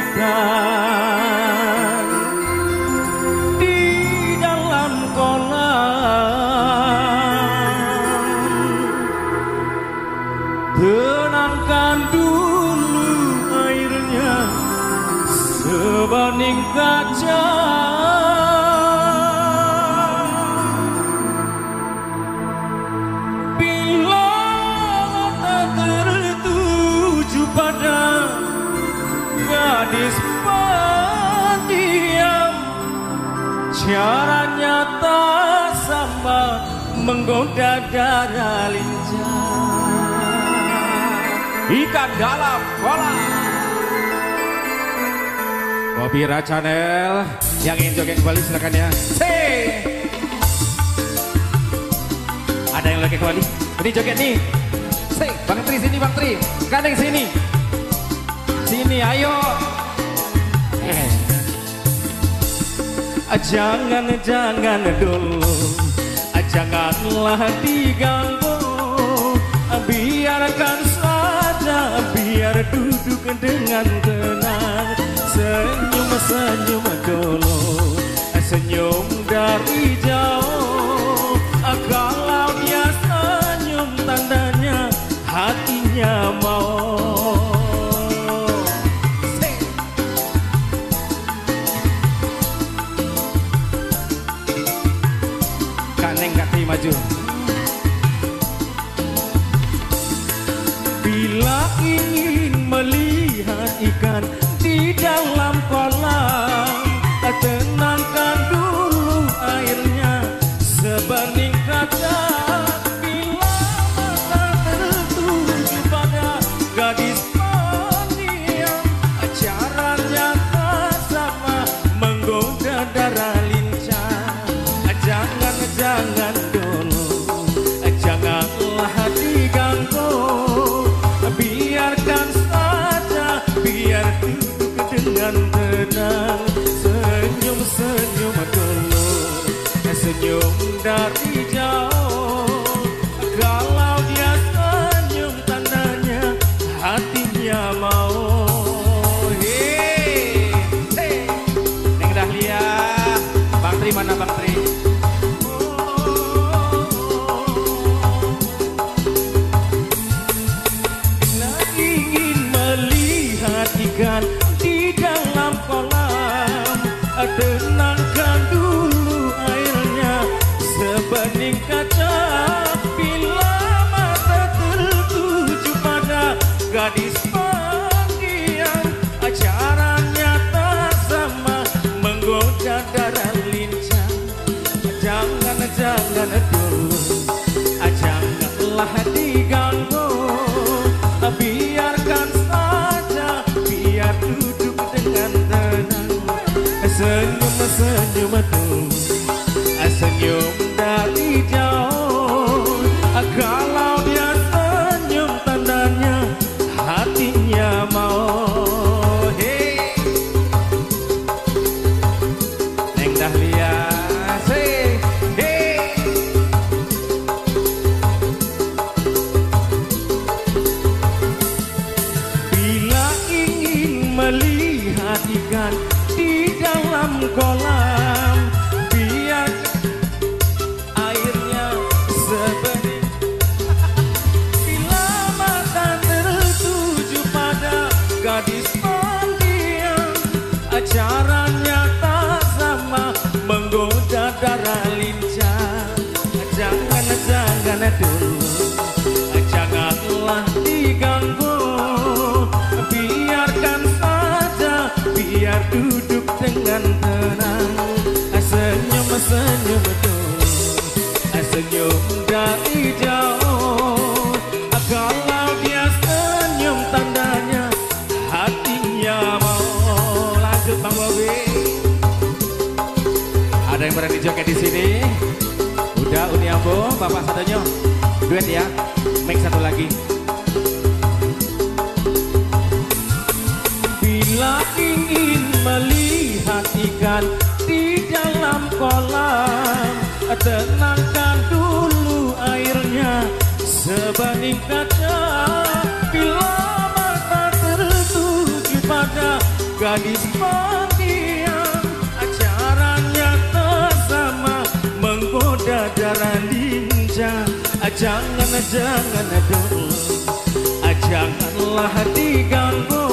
ikan di dalam kolam. Tenangkan dulu airnya sebening kaca. Bila mata tertuju pada gadis pendiam, caranya tak sama menggoda darah lincah. Ikan dalam kolam. Bobira Channel yang ingin joget kembali silakan ya. Ada yang lagi kembali? Ini joget nih. Bang Tri sini, Bang Tri. Gandeng sini. Sini ayo. Jangan dulu, janganlah diganggu. Biarkan saja, biar duduk dengan tenang. Senyum dulu, senyum dari jauh. Kalau dia senyum tandanya hatinya mau. Maju. Bila ingin melihat ikan di dalam kolam, tenangkan dulu airnya sebening kaca. Bila mata tertuju pada gadis pendiam, caranya tak sama menggoda darah lincah. Jangan janganlah diganggu. Biarkan saja, biar duduk dengan tenang. Senyum dulu, senyum dari jauh. Kalau dia senyum tandanya hatinya mau. Neng Dahlia, Bang Tri mana Bang Tri? Di dalam kolam, tenangkan dulu airnya sebening kaca. Bila mata tertuju pada gadis pendiam, caranya tak sama menggoda darah lincah. Jangan dulu, janganlah diganggu. Biarkan saja, biar duduk dengan tenang. Senyum dulu, senyum dari jauh. Kalau dia senyum tandanya hatinya mau. Neng Dahlia, melihat ikan di dalam kolam, biar airnya sebening. Bila mata tertuju pada gadis pendiam, caranya tak sama menggoda darah lincah. Jangan dulu, janganlah diganggu. Biarkan saja, biar duduk dengan tenang. Senyum dulu, senyum dari jauh. Kalau dia senyum tandanya hatinya mau. Lanjut Bang Bobi. Ada yang berani joget di sini? Udah Uni Ambo, Bapak Sadonyo. Duet ya, make satu lagi. Bila ingin melihat ikan di dalam kolam, tenangkan dulu airnya sebening kaca. Bila mata tertuju pada gadis pendiam, acaranya sama menggoda darah lincah. Jangan dulu, janganlah diganggu.